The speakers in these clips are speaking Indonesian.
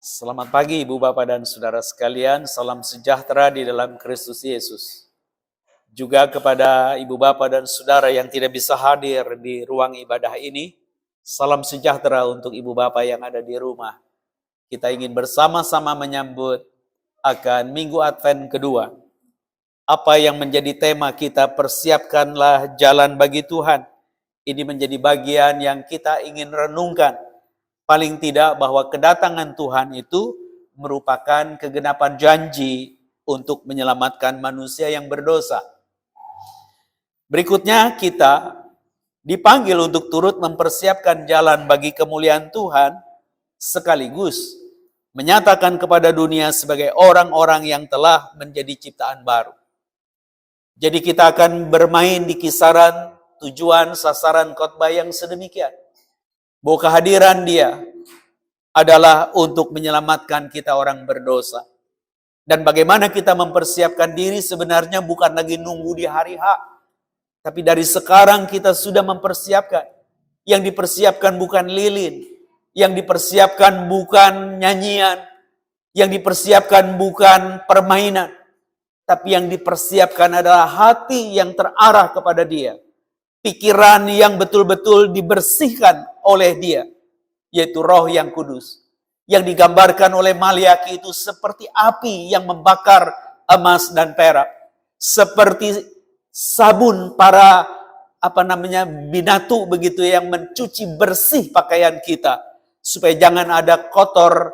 Selamat pagi Ibu Bapak dan Saudara sekalian, salam sejahtera di dalam Kristus Yesus. Juga kepada Ibu Bapak dan Saudara yang tidak bisa hadir di ruang ibadah ini, salam sejahtera untuk Ibu Bapak yang ada di rumah. Kita ingin bersama-sama menyambut akan Minggu Advent kedua. Apa yang menjadi tema kita, persiapkanlah jalan bagi Tuhan. Ini menjadi bagian yang kita ingin renungkan. Paling tidak bahwa kedatangan Tuhan itu merupakan kegenapan janji untuk menyelamatkan manusia yang berdosa. Berikutnya kita dipanggil untuk turut mempersiapkan jalan bagi kemuliaan Tuhan, sekaligus menyatakan kepada dunia sebagai orang-orang yang telah menjadi ciptaan baru. Jadi kita akan bermain di kisaran tujuan sasaran khotbah yang sedemikian. Bahwa kehadiran Dia adalah untuk menyelamatkan kita orang berdosa. Dan bagaimana kita mempersiapkan diri sebenarnya bukan lagi nunggu di hari H. Tapi dari sekarang kita sudah mempersiapkan. Yang dipersiapkan bukan lilin. Yang dipersiapkan bukan nyanyian. Yang dipersiapkan bukan permainan. Tapi yang dipersiapkan adalah hati yang terarah kepada Dia. Pikiran yang betul-betul dibersihkan oleh Dia, yaitu Roh yang kudus. Yang digambarkan oleh Maliaki itu seperti api yang membakar emas dan perak. Seperti sabun para binatu begitu yang mencuci bersih pakaian kita. Supaya jangan ada kotor,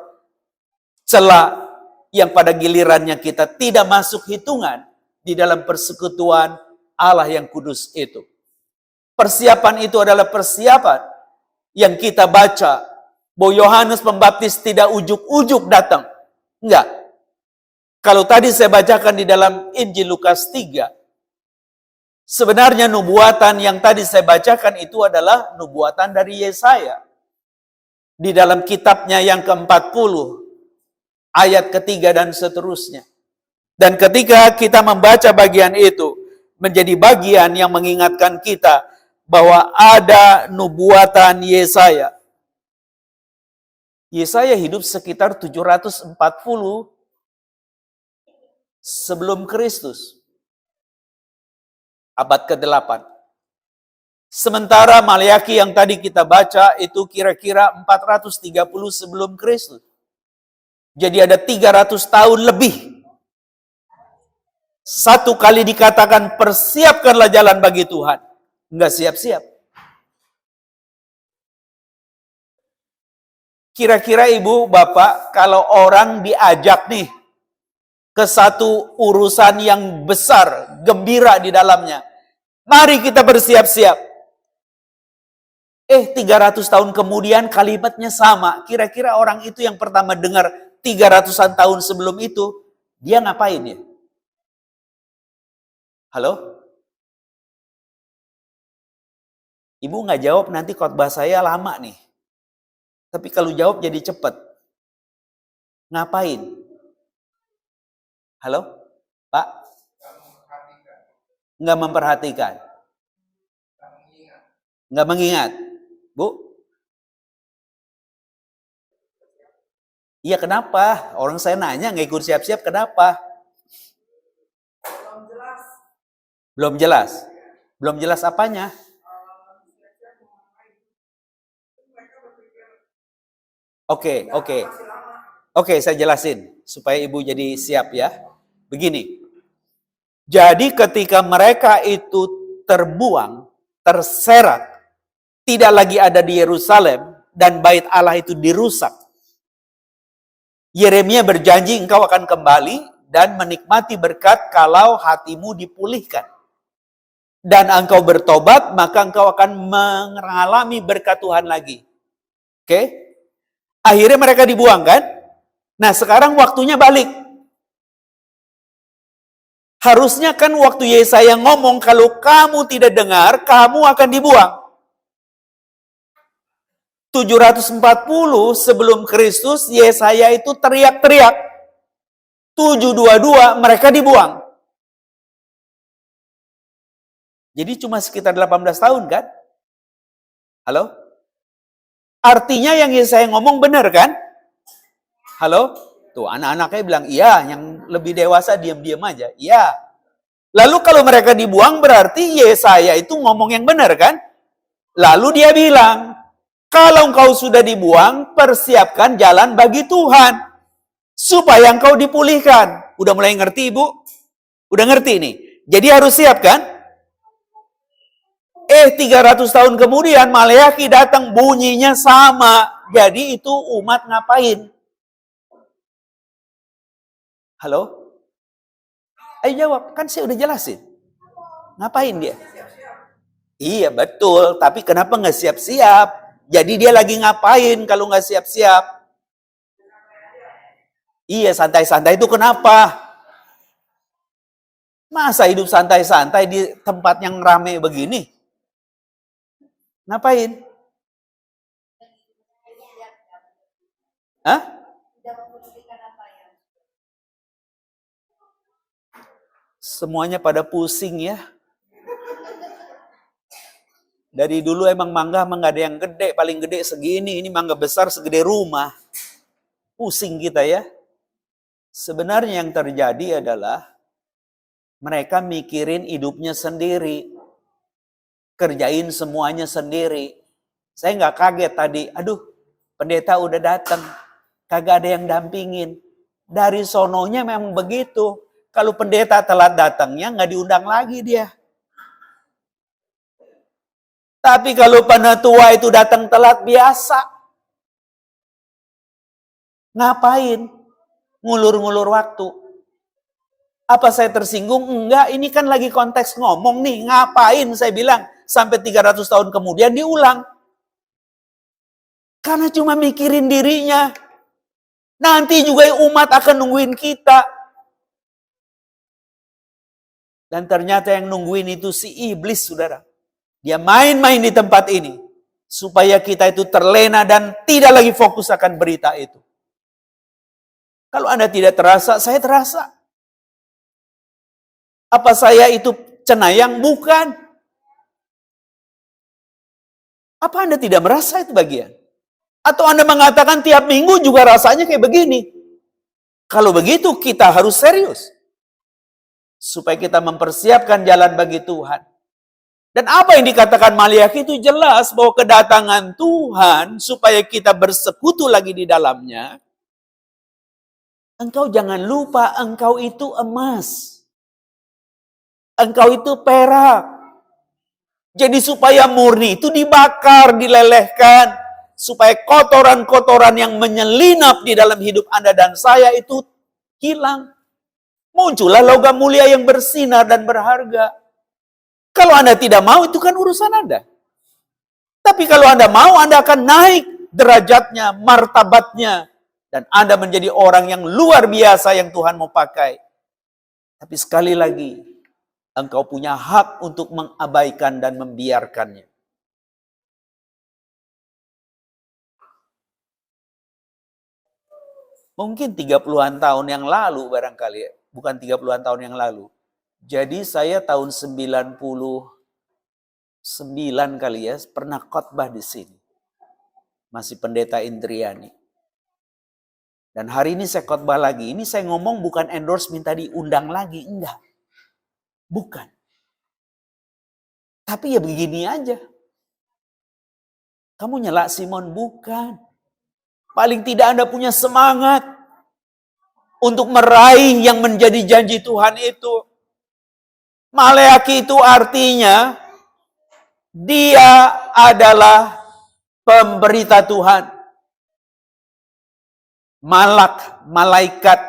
celah yang pada gilirannya kita tidak masuk hitungan di dalam persekutuan Allah yang kudus itu. Persiapan itu adalah persiapan yang kita baca bahwa Yohanes Pembaptis tidak ujuk-ujuk datang. Enggak. Kalau tadi saya bacakan di dalam Injil Lukas 3, sebenarnya nubuatan yang tadi saya bacakan itu adalah nubuatan dari Yesaya. Di dalam kitabnya yang ke-40, ayat ketiga dan seterusnya. Dan ketika kita membaca bagian itu, menjadi bagian yang mengingatkan kita bahwa ada nubuatan Yesaya. Yesaya hidup sekitar 740 sebelum Kristus. Abad ke-8. Sementara Maliaki yang tadi kita baca itu kira-kira 430 sebelum Kristus. Jadi ada 300 tahun lebih. Satu kali dikatakan persiapkanlah jalan bagi Tuhan. Enggak siap-siap. Kira-kira Ibu, Bapak, kalau orang diajak nih ke satu urusan yang besar, gembira di dalamnya. Mari kita bersiap-siap. 300 tahun kemudian kalimatnya sama. Kira-kira orang itu yang pertama dengar 300-an tahun sebelum itu, dia ngapain ya? Halo? Ibu nggak jawab, nanti khotbah saya lama nih. Tapi kalau jawab jadi cepat. Ngapain? Halo? Pak? Nggak memperhatikan. Nggak mengingat. Bu? Iya kenapa? Orang saya nanya nggak ikut siap-siap, kenapa? Belum jelas. Belum jelas apanya? Oke, saya jelasin supaya Ibu jadi siap ya. Begini. Jadi ketika mereka itu terbuang, terserat, tidak lagi ada di Yerusalem dan bait Allah itu dirusak. Yeremia berjanji engkau akan kembali dan menikmati berkat kalau hatimu dipulihkan. Dan engkau bertobat, maka engkau akan mengalami berkat Tuhan lagi. Oke? Akhirnya mereka dibuang kan? Nah sekarang waktunya balik. Harusnya kan waktu Yesaya ngomong kalau kamu tidak dengar, kamu akan dibuang. 740 sebelum Kristus, Yesaya itu teriak-teriak. 722 mereka dibuang. Jadi cuma sekitar 18 tahun kan? Halo? Artinya yang Yesaya ngomong benar kan? Halo? Tuh anak-anaknya bilang, iya, yang lebih dewasa diam-diam aja. Iya. Lalu kalau mereka dibuang berarti Yesaya itu ngomong yang benar kan? Lalu dia bilang, kalau engkau sudah dibuang, persiapkan jalan bagi Tuhan. Supaya engkau dipulihkan. Udah mulai ngerti, Ibu? Udah ngerti nih. Jadi harus siap kan? 300 tahun kemudian Maleakhi datang, bunyinya sama. Jadi itu umat ngapain? Halo? Ayo jawab, kan saya udah jelasin. Ngapain dia? Iya betul, tapi kenapa nggak siap-siap? Jadi dia lagi ngapain kalau nggak siap-siap? Iya, santai-santai itu kenapa? Masa hidup santai-santai di tempat yang rame begini? Ngapain? Hah? Semuanya pada pusing ya. Dari dulu emang mangga nggak ada yang gede, paling gede segini. Ini mangga besar segede rumah. Pusing kita ya. Sebenarnya yang terjadi adalah mereka mikirin hidupnya sendiri. Kerjain semuanya sendiri. Saya nggak kaget tadi. Aduh, pendeta udah datang. Kagak ada yang dampingin. Dari sononya memang begitu. Kalau pendeta telat datangnya nggak diundang lagi dia. Tapi kalau penatua itu datang telat biasa. Ngapain? Ngulur-ngulur waktu. Apa saya tersinggung? Enggak, ini kan lagi konteks ngomong nih. Ngapain saya bilang sampai 300 tahun kemudian diulang? Karena cuma mikirin dirinya. Nanti juga umat akan nungguin kita. Dan ternyata yang nungguin itu si iblis, saudara. Dia main-main di tempat ini. Supaya kita itu terlena dan tidak lagi fokus akan berita itu. Kalau Anda tidak terasa, saya terasa. Apa saya itu cenayang? Bukan. Apa Anda tidak merasa itu bagian? Atau Anda mengatakan tiap minggu juga rasanya kayak begini? Kalau begitu kita harus serius. Supaya kita mempersiapkan jalan bagi Tuhan. Dan apa yang dikatakan Maleakhi itu jelas bahwa kedatangan Tuhan supaya kita bersekutu lagi di dalamnya. Engkau jangan lupa engkau itu emas. Engkau itu perak. Jadi supaya murni itu dibakar, dilelehkan. Supaya kotoran-kotoran yang menyelinap di dalam hidup Anda dan saya itu hilang. Muncullah logam mulia yang bersinar dan berharga. Kalau Anda tidak mau, itu kan urusan Anda. Tapi kalau Anda mau, Anda akan naik derajatnya, martabatnya. Dan Anda menjadi orang yang luar biasa yang Tuhan mau pakai. Tapi sekali lagi, engkau punya hak untuk mengabaikan dan membiarkannya. Mungkin 30-an tahun yang lalu barangkali, bukan 30-an tahun yang lalu. Jadi saya tahun 99 kali ya, pernah khotbah di sini. Masih pendeta Indriani. Dan hari ini saya khotbah lagi. Ini saya ngomong bukan endorse minta diundang lagi, enggak. Bukan. Tapi ya begini aja. Kamu nyela Simon? Bukan. Paling tidak Anda punya semangat untuk meraih yang menjadi janji Tuhan itu. Maleakhi itu artinya dia adalah pemberita Tuhan. Malaikat.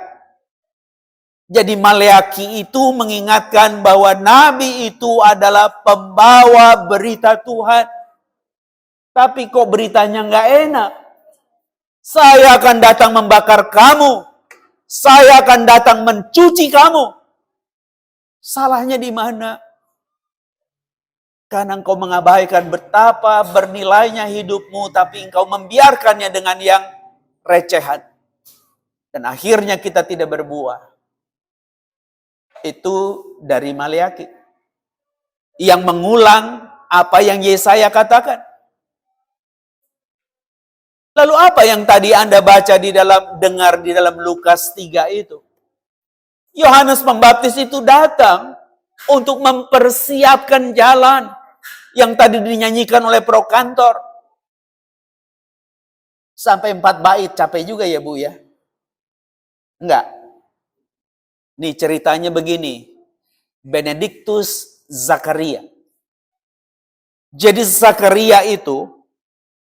Jadi Maleakhi itu mengingatkan bahwa nabi itu adalah pembawa berita Tuhan. Tapi kok beritanya nggak enak? Saya akan datang membakar kamu. Saya akan datang mencuci kamu. Salahnya di mana? Karena engkau mengabaikan betapa bernilainya hidupmu, tapi engkau membiarkannya dengan yang recehan. Dan akhirnya kita tidak berbuah. Itu dari Maleakhi. Yang mengulang apa yang Yesaya katakan. Lalu apa yang tadi Anda baca dengar di dalam Lukas 3 itu? Yohanes Pembaptis itu datang untuk mempersiapkan jalan yang tadi dinyanyikan oleh pro kantor. Sampai 4 bait, capek juga ya Bu ya? Enggak. Nih ceritanya begini. Benedictus Zakaria. Jadi Zakaria itu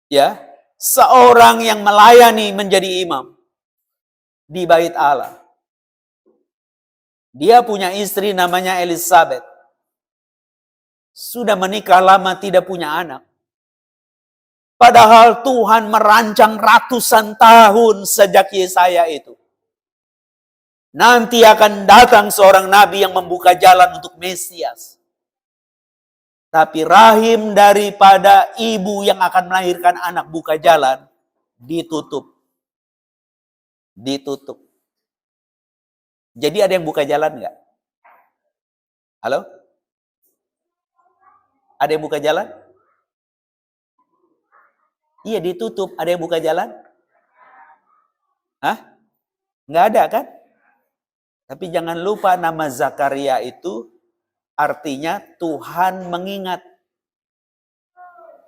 ya, seorang yang melayani menjadi imam di bait Allah. Dia punya istri namanya Elizabeth. Sudah menikah lama tidak punya anak. Padahal Tuhan merancang ratusan tahun sejak Yesaya itu. Nanti akan datang seorang nabi yang membuka jalan untuk Mesias. Tapi rahim daripada ibu yang akan melahirkan anak buka jalan, ditutup. Ditutup. Jadi ada yang buka jalan enggak? Halo? Ada yang buka jalan? Iya, ditutup. Ada yang buka jalan? Hah? Enggak ada kan? Tapi jangan lupa nama Zakaria itu artinya Tuhan mengingat.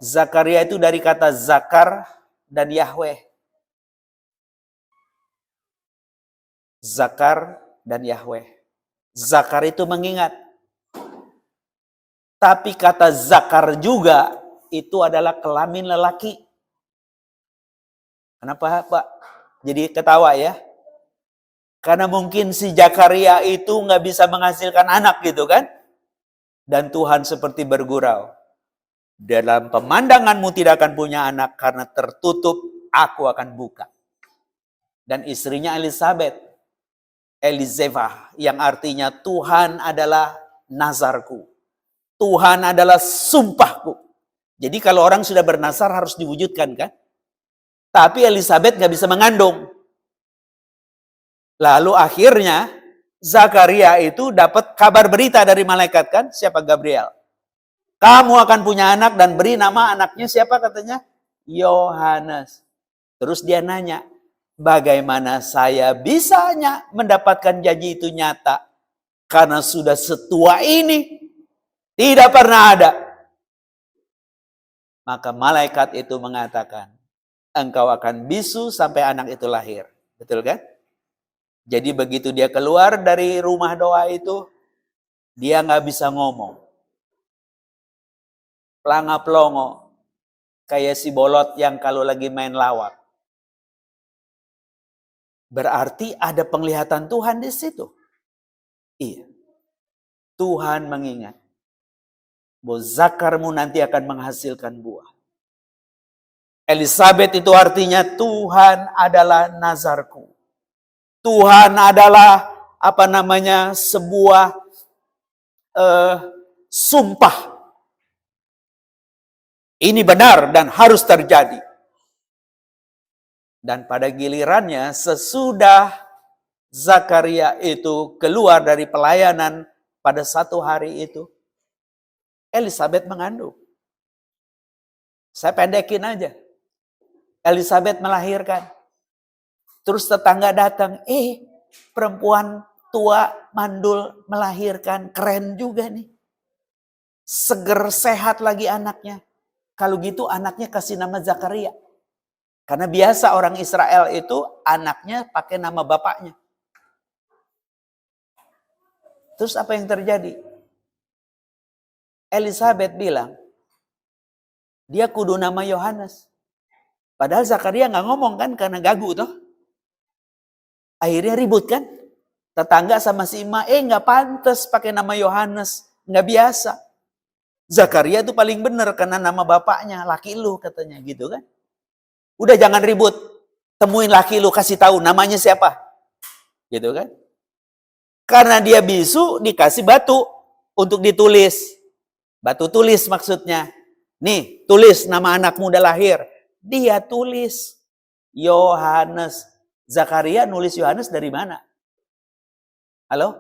Zakaria itu dari kata Zakar dan Yahweh. Zakar dan Yahweh. Zakar itu mengingat. Tapi kata Zakar juga itu adalah kelamin lelaki. Kenapa Pak? Jadi ketawa ya? Karena mungkin si Zakaria itu nggak bisa menghasilkan anak gitu kan? Dan Tuhan seperti bergurau. Dalam pemandanganmu tidak akan punya anak karena tertutup, aku akan buka. Dan istrinya Elizabeth. Elizeva yang artinya Tuhan adalah nazarku. Tuhan adalah sumpahku. Jadi kalau orang sudah bernazar harus diwujudkan kan? Tapi Elizabeth nggak bisa mengandung. Lalu akhirnya Zakaria itu dapat kabar berita dari malaikat kan? Siapa? Gabriel. Kamu akan punya anak dan beri nama anaknya siapa katanya? Yohanes. Terus dia nanya, bagaimana saya bisanya mendapatkan janji itu nyata? Karena sudah setua ini. Tidak pernah ada. Maka malaikat itu mengatakan, engkau akan bisu sampai anak itu lahir. Betul kan? Jadi begitu dia keluar dari rumah doa itu, dia nggak bisa ngomong. Pelanga-pelongo. Kayak si bolot yang kalau lagi main lawak. Berarti ada penglihatan Tuhan di situ. Iya. Tuhan mengingat. Bahwa zakarmu nanti akan menghasilkan buah. Elizabeth itu artinya Tuhan adalah nazarku. Tuhan adalah sebuah sumpah. Ini benar dan harus terjadi. Dan pada gilirannya sesudah Zakaria itu keluar dari pelayanan pada satu hari itu, Elizabeth mengandung. Saya pendekin aja. Elizabeth melahirkan. Terus tetangga datang, perempuan tua mandul melahirkan, keren juga nih. Seger sehat lagi anaknya. Kalau gitu anaknya kasih nama Zakaria. Karena biasa orang Israel itu anaknya pakai nama bapaknya. Terus apa yang terjadi? Elizabeth bilang, dia kudu nama Yohanes. Padahal Zakaria nggak ngomong kan karena gagu toh. Akhirnya ribut kan? Tetangga sama si Ima, nggak pantas pakai nama Yohanes, nggak biasa. Zakaria itu paling benar karena nama bapaknya, laki lu katanya gitu kan. Udah jangan ribut, temuin laki lu, kasih tahu namanya siapa. Gitu kan. Karena dia bisu, dikasih batu untuk ditulis. Batu tulis maksudnya. Nih, tulis nama anakmu udah lahir. Dia tulis Yohanes. Zakaria nulis Yohanes dari mana? Halo?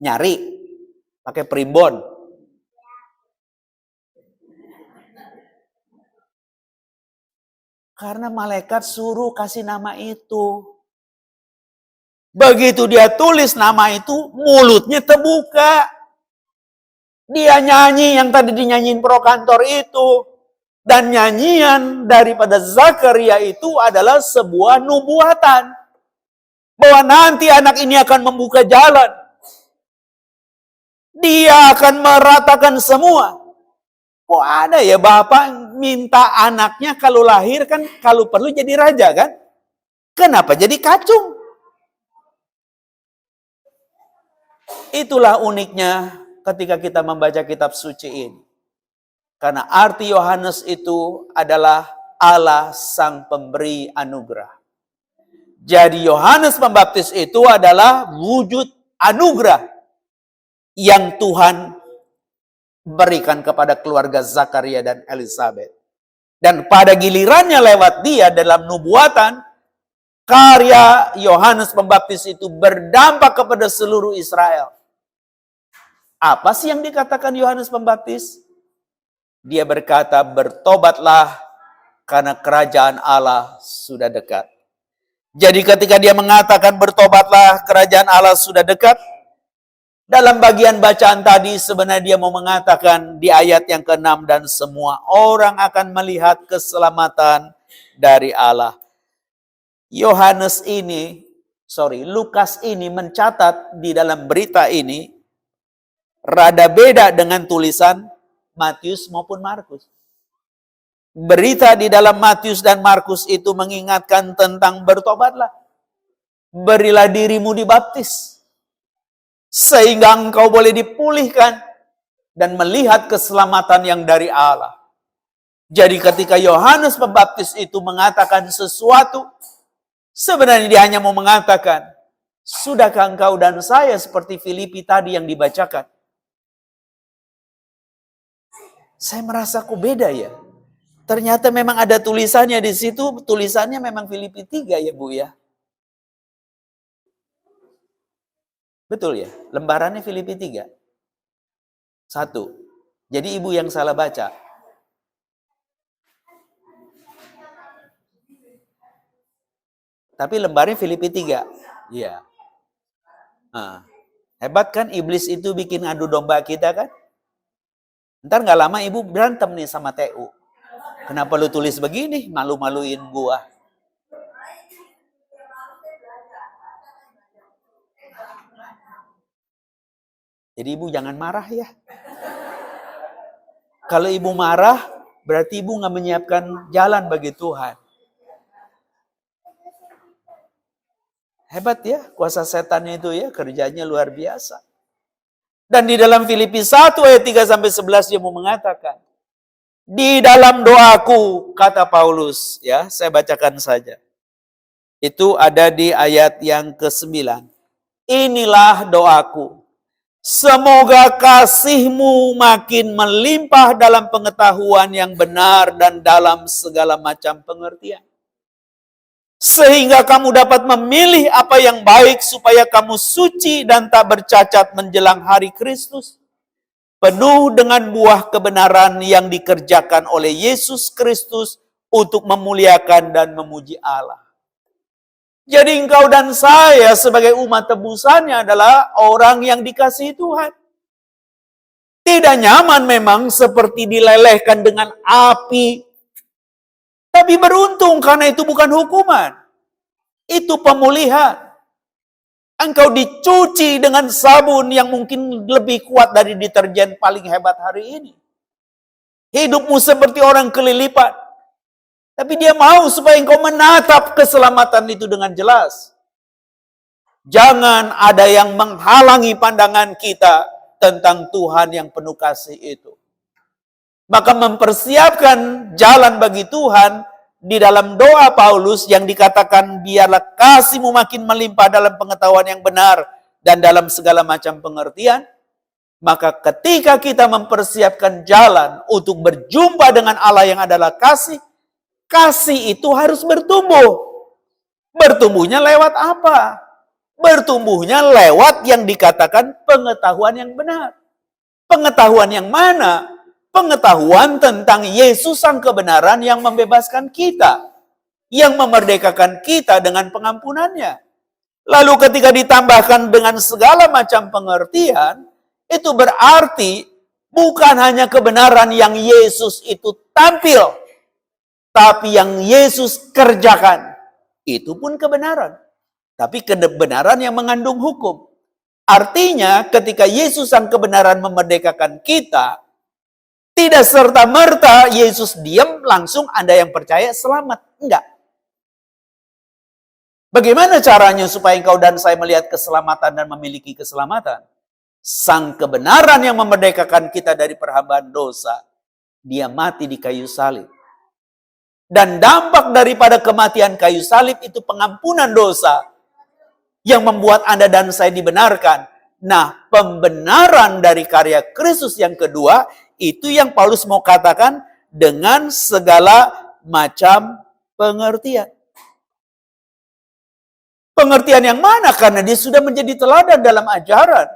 Nyari. Pakai primbon. Karena malaikat suruh kasih nama itu. Begitu dia tulis nama itu, mulutnya terbuka. Dia nyanyi yang tadi dinyanyiin pro kantor itu. Dan nyanyian daripada Zakaria itu adalah sebuah nubuatan. Bahwa nanti anak ini akan membuka jalan. Dia akan meratakan semua. Kok ada ya bapak minta anaknya kalau lahir kan kalau perlu jadi raja kan? Kenapa jadi kacung? Itulah uniknya ketika kita membaca kitab suci ini. Karena arti Yohanes itu adalah Allah sang pemberi anugerah. Jadi Yohanes Pembaptis itu adalah wujud anugerah yang Tuhan berikan kepada keluarga Zakaria dan Elizabeth. Dan pada gilirannya lewat dia dalam nubuatan, karya Yohanes Pembaptis itu berdampak kepada seluruh Israel. Apa sih yang dikatakan Yohanes Pembaptis? Dia berkata, bertobatlah karena kerajaan Allah sudah dekat. Jadi ketika dia mengatakan bertobatlah kerajaan Allah sudah dekat, dalam bagian bacaan tadi sebenarnya dia mau mengatakan di ayat yang ke-6 dan semua orang akan melihat keselamatan dari Allah. Lukas ini mencatat di dalam berita ini rada beda dengan tulisan Matius maupun Markus. Berita di dalam Matius dan Markus itu mengingatkan tentang bertobatlah. Berilah dirimu dibaptis. Sehingga engkau boleh dipulihkan dan melihat keselamatan yang dari Allah. Jadi ketika Yohanes Pembaptis itu mengatakan sesuatu, sebenarnya dia hanya mau mengatakan, sudahkah engkau dan saya seperti Filipi tadi yang dibacakan? Saya merasa kok beda ya. Ternyata memang ada tulisannya di situ, tulisannya memang Filipi 3 ya Bu ya. Betul ya, lembarannya Filipi 3. 1. Jadi ibu yang salah baca. Tapi lembarnya Filipi 3. Iya. Nah, hebat kan iblis itu bikin adu domba kita kan? Ntar gak lama ibu berantem nih sama TU. Kenapa lu tulis begini? Malu-maluin gua. Jadi ibu jangan marah ya. Kalau ibu marah, berarti ibu gak menyiapkan jalan bagi Tuhan. Hebat ya, kuasa setannya itu ya, kerjanya luar biasa. Dan di dalam Filipi 1 ayat 3-11 dia mau mengatakan, di dalam doaku, kata Paulus, ya saya bacakan saja. Itu ada di ayat yang ke-9. Inilah doaku. Semoga kasihmu makin melimpah dalam pengetahuan yang benar dan dalam segala macam pengertian. Sehingga kamu dapat memilih apa yang baik supaya kamu suci dan tak bercacat menjelang hari Kristus. Penuh dengan buah kebenaran yang dikerjakan oleh Yesus Kristus untuk memuliakan dan memuji Allah. Jadi engkau dan saya sebagai umat tebusannya adalah orang yang dikasihi Tuhan. Tidak nyaman memang seperti dilelehkan dengan api. Tapi beruntung karena itu bukan hukuman. Itu pemulihan. Engkau dicuci dengan sabun yang mungkin lebih kuat dari deterjen paling hebat hari ini. Hidupmu seperti orang kelilipan. Tapi dia mau supaya engkau menatap keselamatan itu dengan jelas. Jangan ada yang menghalangi pandangan kita tentang Tuhan yang penuh kasih itu. Maka mempersiapkan jalan bagi Tuhan di dalam doa Paulus yang dikatakan biarlah kasihmu makin melimpah dalam pengetahuan yang benar dan dalam segala macam pengertian. Maka ketika kita mempersiapkan jalan untuk berjumpa dengan Allah yang adalah kasih, kasih itu harus bertumbuh. Bertumbuhnya lewat apa? Bertumbuhnya lewat yang dikatakan pengetahuan yang benar. Pengetahuan yang mana? Pengetahuan tentang Yesus sang kebenaran yang membebaskan kita. yang memerdekakan kita dengan pengampunannya. Lalu ketika ditambahkan dengan segala macam pengertian, itu berarti bukan hanya kebenaran yang Yesus itu tampil, tapi yang Yesus kerjakan. Itu pun kebenaran. Tapi kebenaran yang mengandung hukum. Artinya ketika Yesus sang kebenaran memerdekakan kita, tidak serta-merta Yesus diam langsung Anda yang percaya selamat. Enggak. Bagaimana caranya supaya engkau dan saya melihat keselamatan dan memiliki keselamatan? Sang kebenaran yang memerdekakan kita dari perhambaan dosa, dia mati di kayu salib. Dan dampak daripada kematian kayu salib itu pengampunan dosa yang membuat Anda dan saya dibenarkan. Nah, pembenaran dari karya Kristus yang kedua, itu yang Paulus mau katakan dengan segala macam pengertian. Pengertian yang mana? Karena dia sudah menjadi teladan dalam ajaran.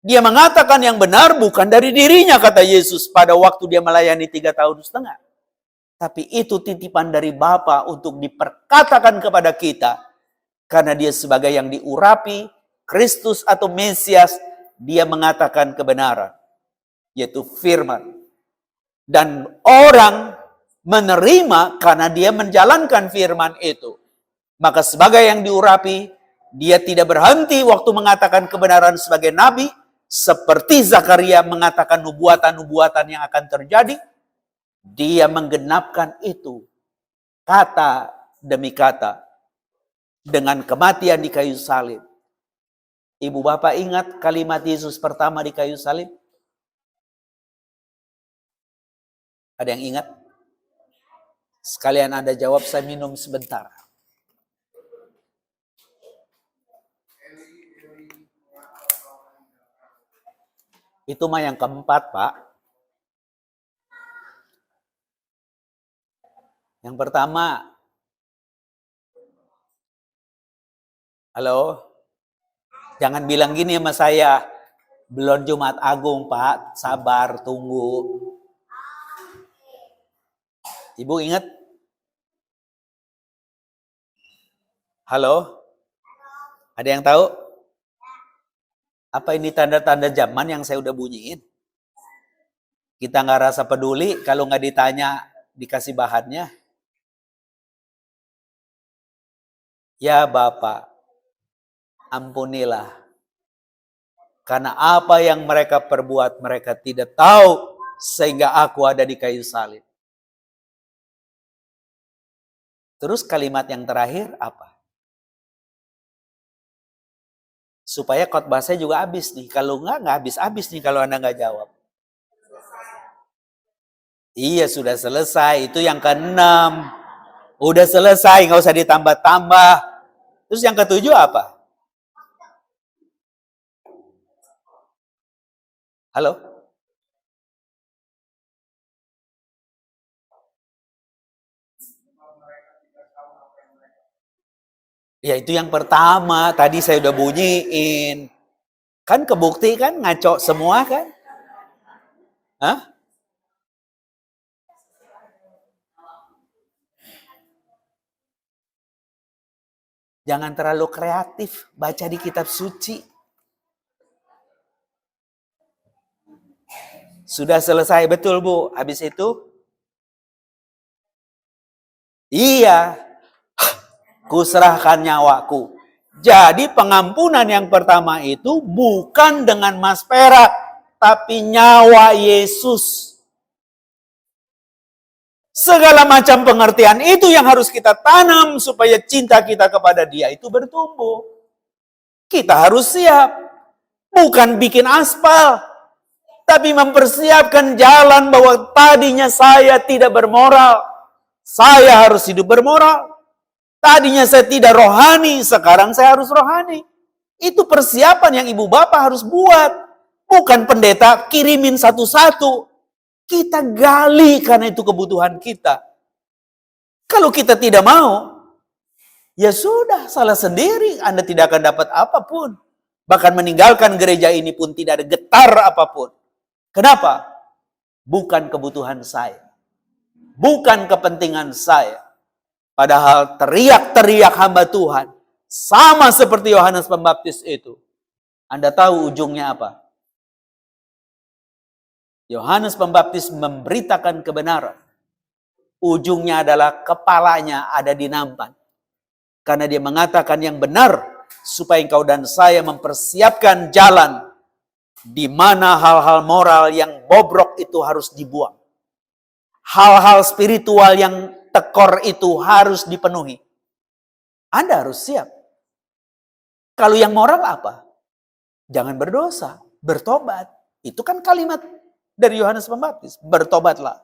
Dia mengatakan yang benar bukan dari dirinya, kata Yesus pada waktu dia melayani 3,5 tahun. Tapi itu titipan dari Bapa untuk diperkatakan kepada kita. Karena dia sebagai yang diurapi, Kristus atau Mesias, dia mengatakan kebenaran. Yaitu firman. Dan orang menerima karena dia menjalankan firman itu. Maka sebagai yang diurapi, dia tidak berhenti waktu mengatakan kebenaran sebagai nabi, seperti Zakaria mengatakan nubuatan-nubuatan yang akan terjadi. Dia menggenapkan itu, kata demi kata, dengan kematian di kayu salib. Ibu bapak ingat kalimat Yesus pertama di kayu salib? Ada yang ingat? Sekalian Anda jawab, saya minum sebentar. Itu mah yang keempat, Pak. Yang pertama, halo, jangan bilang gini sama saya, belum Jumat Agung, Pak, sabar, tunggu. Ibu ingat? Halo? Ada yang tahu? Apa ini tanda-tanda zaman yang saya udah bunyiin? Kita nggak rasa peduli kalau nggak ditanya, dikasih bahannya. Ya Bapak, ampunilah. Karena apa yang mereka perbuat, mereka tidak tahu, sehingga aku ada di kayu salib. Terus kalimat yang terakhir apa? Supaya khotbah saya juga habis nih. Kalau nggak habis-habis nih kalau Anda nggak jawab. Iya, sudah selesai. Itu yang ke-6. Udah selesai, nggak usah ditambah-tambah. Terus yang ke-7 apa? Halo? Ya itu yang pertama, tadi saya udah bunyiin. Kan kebukti kan, ngaco semua kan? Hah? Jangan terlalu kreatif, baca di kitab suci. Sudah selesai, betul Bu. Habis itu? Iya. Kuserahkan nyawaku. Jadi pengampunan yang pertama itu bukan dengan emas perak, tapi nyawa Yesus. Segala macam pengertian itu yang harus kita tanam supaya cinta kita kepada Dia itu bertumbuh. Kita harus siap. Bukan bikin aspal, tapi mempersiapkan jalan bahwa tadinya saya tidak bermoral. Saya harus hidup bermoral. Tadinya saya tidak rohani, sekarang saya harus rohani. Itu persiapan yang ibu bapak harus buat. Bukan pendeta kirimin satu-satu. Kita gali karena itu kebutuhan kita. Kalau kita tidak mau, ya sudah, salah sendiri. Anda tidak akan dapat apapun. Bahkan meninggalkan gereja ini pun tidak ada getar apapun. Kenapa? Bukan kebutuhan saya. Bukan kepentingan saya. Padahal teriak-teriak hamba Tuhan, sama seperti Yohanes Pembaptis itu. Anda tahu ujungnya apa? Yohanes Pembaptis memberitakan kebenaran. Ujungnya adalah kepalanya ada di nampan. Karena dia mengatakan yang benar, supaya engkau dan saya mempersiapkan jalan di mana hal-hal moral yang bobrok itu harus dibuang. Hal-hal spiritual yang tekor itu harus dipenuhi. Anda harus siap. Kalau yang moral apa? Jangan berdosa, bertobat. Itu kan kalimat dari Yohanes Pembaptis, bertobatlah.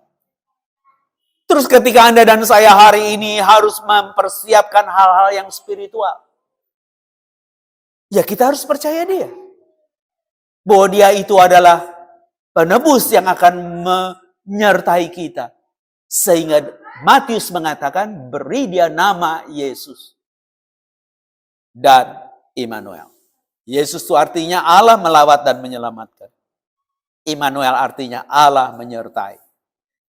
Terus ketika Anda dan saya hari ini harus mempersiapkan hal-hal yang spiritual. Ya kita harus percaya dia. Bahwa dia itu adalah penebus yang akan menyertai kita. Sehingga Matius mengatakan, beri dia nama Yesus dan Immanuel. Yesus itu artinya Allah melawat dan menyelamatkan. Immanuel artinya Allah menyertai.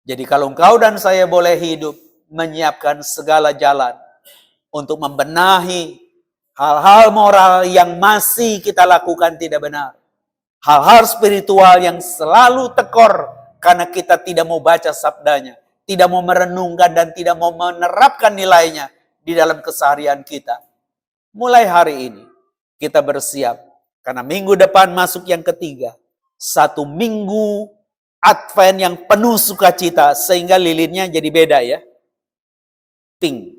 Jadi kalau engkau dan saya boleh hidup, menyiapkan segala jalan untuk membenahi hal-hal moral yang masih kita lakukan tidak benar. Hal-hal spiritual yang selalu tekor karena kita tidak mau baca sabdanya, tidak mau merenungkan dan tidak mau menerapkan nilainya di dalam keseharian kita. Mulai hari ini kita bersiap karena minggu depan masuk yang ketiga. Satu minggu Advent yang penuh sukacita sehingga lilinnya jadi beda ya. Pink.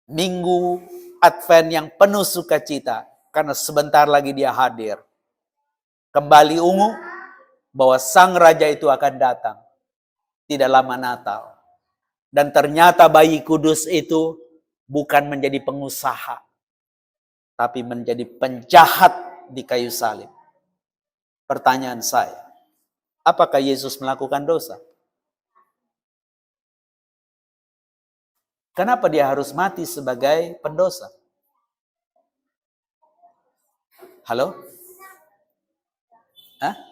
Minggu Advent yang penuh sukacita karena sebentar lagi dia hadir. Kembali ungu bahwa sang raja itu akan datang. Tidak lama Natal. Dan ternyata bayi kudus itu bukan menjadi pengusaha, tapi menjadi penjahat di kayu salib. Pertanyaan saya, apakah Yesus melakukan dosa? Kenapa dia harus mati sebagai pendosa? Halo? Hah?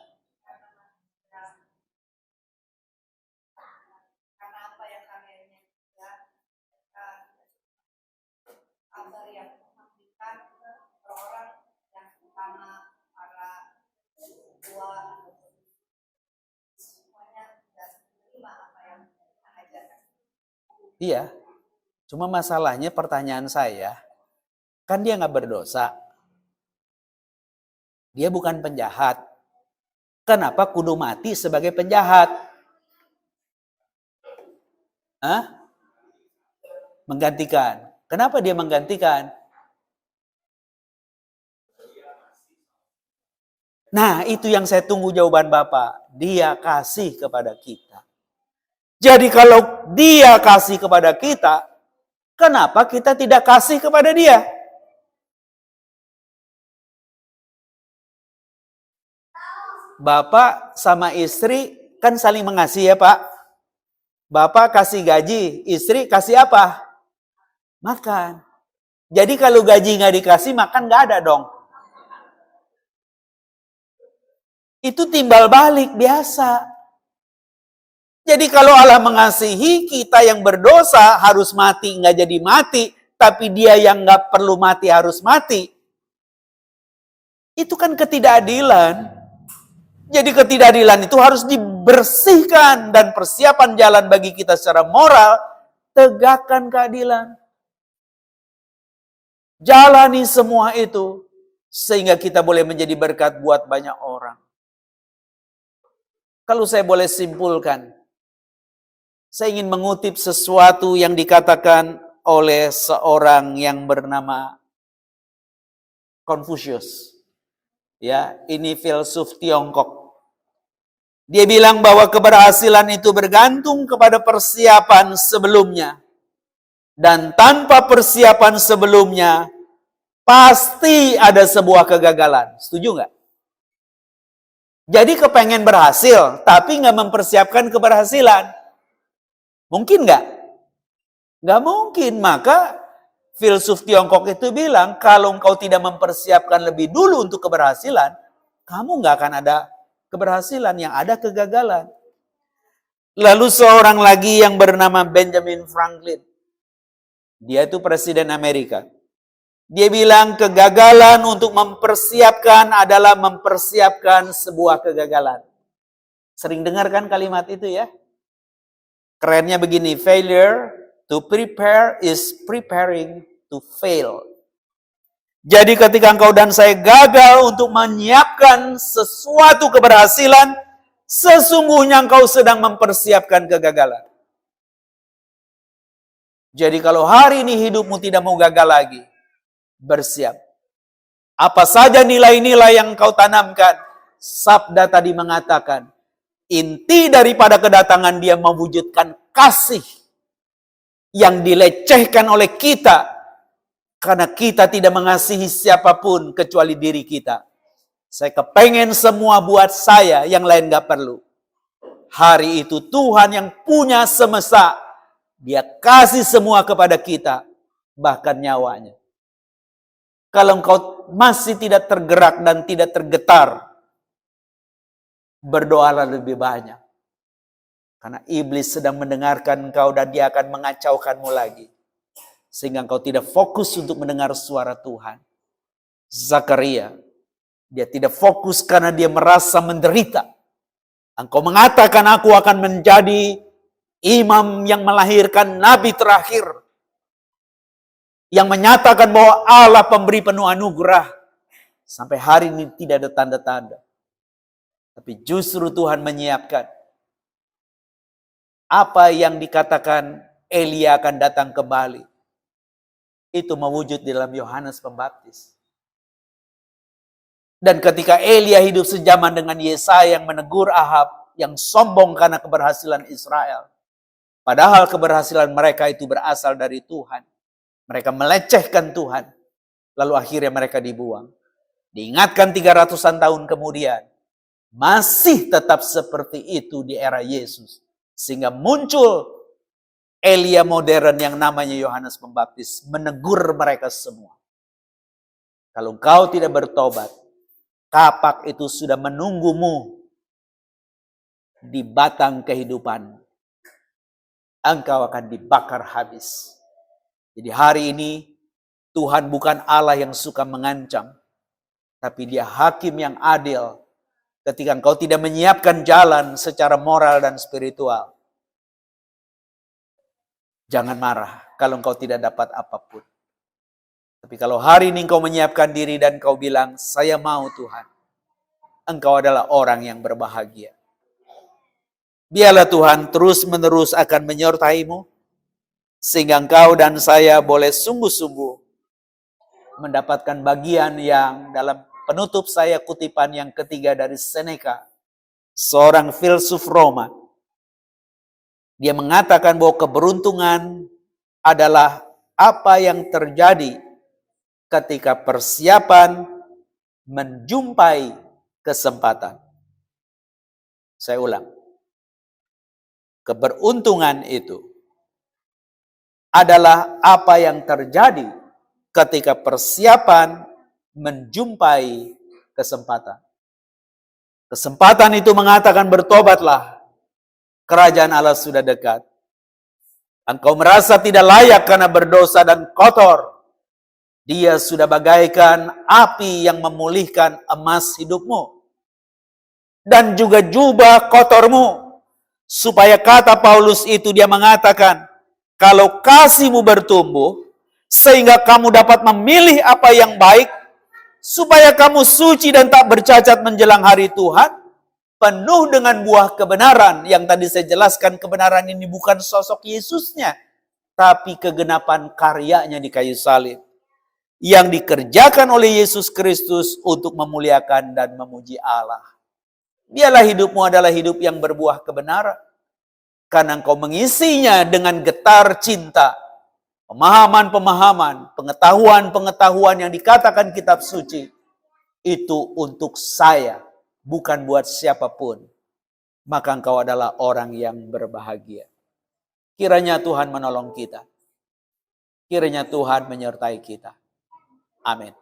Iya, cuma masalahnya pertanyaan saya, kan dia nggak berdosa. Dia bukan penjahat. Kenapa kudu mati sebagai penjahat? Hah? Menggantikan. Kenapa dia menggantikan? Nah, itu yang saya tunggu jawaban Bapak. Dia kasih kepada kita. Jadi kalau dia kasih kepada kita, kenapa kita tidak kasih kepada dia? Bapak sama istri kan saling mengasihi ya Pak. Bapak kasih gaji, istri kasih apa? Makan. Jadi kalau gaji nggak dikasih, makan nggak ada dong. Itu timbal balik biasa. Jadi kalau Allah mengasihi, kita yang berdosa harus mati, nggak jadi mati. Tapi dia yang nggak perlu mati harus mati. Itu kan ketidakadilan. Jadi ketidakadilan itu harus dibersihkan. Dan persiapan jalan bagi kita secara moral, tegakkan keadilan. Jalani semua itu. Sehingga kita boleh menjadi berkat buat banyak orang. Kalau saya boleh simpulkan, saya ingin mengutip sesuatu yang dikatakan oleh seorang yang bernama Confucius. Ya, ini filsuf Tiongkok. Dia bilang bahwa keberhasilan itu bergantung kepada persiapan sebelumnya. Dan tanpa persiapan sebelumnya, pasti ada sebuah kegagalan. Setuju nggak? Jadi kepengen berhasil, tapi nggak mempersiapkan keberhasilan. Mungkin nggak? Nggak mungkin. Maka filsuf Tiongkok itu bilang, kalau engkau tidak mempersiapkan lebih dulu untuk keberhasilan, kamu nggak akan ada keberhasilan, yang ada kegagalan. Lalu seorang lagi yang bernama Benjamin Franklin. Dia itu presiden Amerika. Dia bilang kegagalan untuk mempersiapkan adalah mempersiapkan sebuah kegagalan. Sering dengarkan kalimat itu ya? Kerennya begini, failure to prepare is preparing to fail. Jadi ketika engkau dan saya gagal untuk menyiapkan sesuatu keberhasilan, sesungguhnya engkau sedang mempersiapkan kegagalan. Jadi kalau hari ini hidupmu tidak mau gagal lagi, bersiap. Apa saja nilai-nilai yang engkau tanamkan, sabda tadi mengatakan, inti daripada kedatangan dia mewujudkan kasih yang dilecehkan oleh kita, karena kita tidak mengasihi siapapun kecuali diri kita. Saya kepengen semua buat saya, yang lain gak perlu. Hari itu Tuhan yang punya semesta, dia kasih semua kepada kita, bahkan nyawanya. Kalau engkau masih tidak tergerak dan tidak tergetar, berdoalah lebih banyak. Karena iblis sedang mendengarkan engkau dan dia akan mengacaukanmu lagi. Sehingga engkau tidak fokus untuk mendengar suara Tuhan. Zakaria, dia tidak fokus karena dia merasa menderita. Engkau mengatakan aku akan menjadi imam yang melahirkan nabi terakhir. Yang menyatakan bahwa Allah pemberi penuh anugerah. Sampai hari ini tidak ada tanda-tanda. Tapi justru Tuhan menyiapkan. Apa yang dikatakan Elia akan datang kembali. Itu mewujud di dalam Yohanes Pembaptis. Dan ketika Elia hidup sejaman dengan Yesaya yang menegur Ahab, yang sombong karena keberhasilan Israel. Padahal keberhasilan mereka itu berasal dari Tuhan. Mereka melecehkan Tuhan. Lalu akhirnya mereka dibuang. Diingatkan 300-an tahun kemudian. Masih tetap seperti itu di era Yesus. Sehingga muncul Elia modern yang namanya Yohanes Pembaptis menegur mereka semua. Kalau engkau tidak bertobat, kapak itu sudah menunggumu di batang kehidupan. Engkau akan dibakar habis. Jadi hari ini Tuhan bukan Allah yang suka mengancam, tapi Dia hakim yang adil. Ketika engkau tidak menyiapkan jalan secara moral dan spiritual, jangan marah kalau engkau tidak dapat apapun. Tapi kalau hari ini engkau menyiapkan diri dan engkau bilang, saya mau Tuhan. Engkau adalah orang yang berbahagia. Biarlah Tuhan terus-menerus akan menyertaimu. Sehingga engkau dan saya boleh sungguh-sungguh mendapatkan bagian yang dalam penutup saya kutipan yang ketiga dari Seneca. Seorang filsuf Roma. Dia mengatakan bahwa keberuntungan adalah apa yang terjadi ketika persiapan menjumpai kesempatan. Saya ulang. Keberuntungan itu adalah apa yang terjadi ketika persiapan menjumpai kesempatan. Kesempatan itu mengatakan bertobatlah. Kerajaan Allah sudah dekat. Engkau merasa tidak layak karena berdosa dan kotor. Dia sudah bagaikan api yang memulihkan emas hidupmu. Dan juga jubah kotormu. Supaya kata Paulus itu dia mengatakan, kalau kasihmu bertumbuh, sehingga kamu dapat memilih apa yang baik, supaya kamu suci dan tak bercacat menjelang hari Tuhan, penuh dengan buah kebenaran. Yang tadi saya jelaskan, kebenaran ini bukan sosok Yesusnya, tapi kegenapan karyanya di kayu salib. Yang dikerjakan oleh Yesus Kristus untuk memuliakan dan memuji Allah. Biarlah hidupmu adalah hidup yang berbuah kebenaran. Karena engkau mengisinya dengan getar cinta. Pemahaman-pemahaman, pengetahuan-pengetahuan yang dikatakan kitab suci. Itu untuk saya. Bukan buat siapapun. Maka engkau adalah orang yang berbahagia. Kiranya Tuhan menolong kita. Kiranya Tuhan menyertai kita. Amin.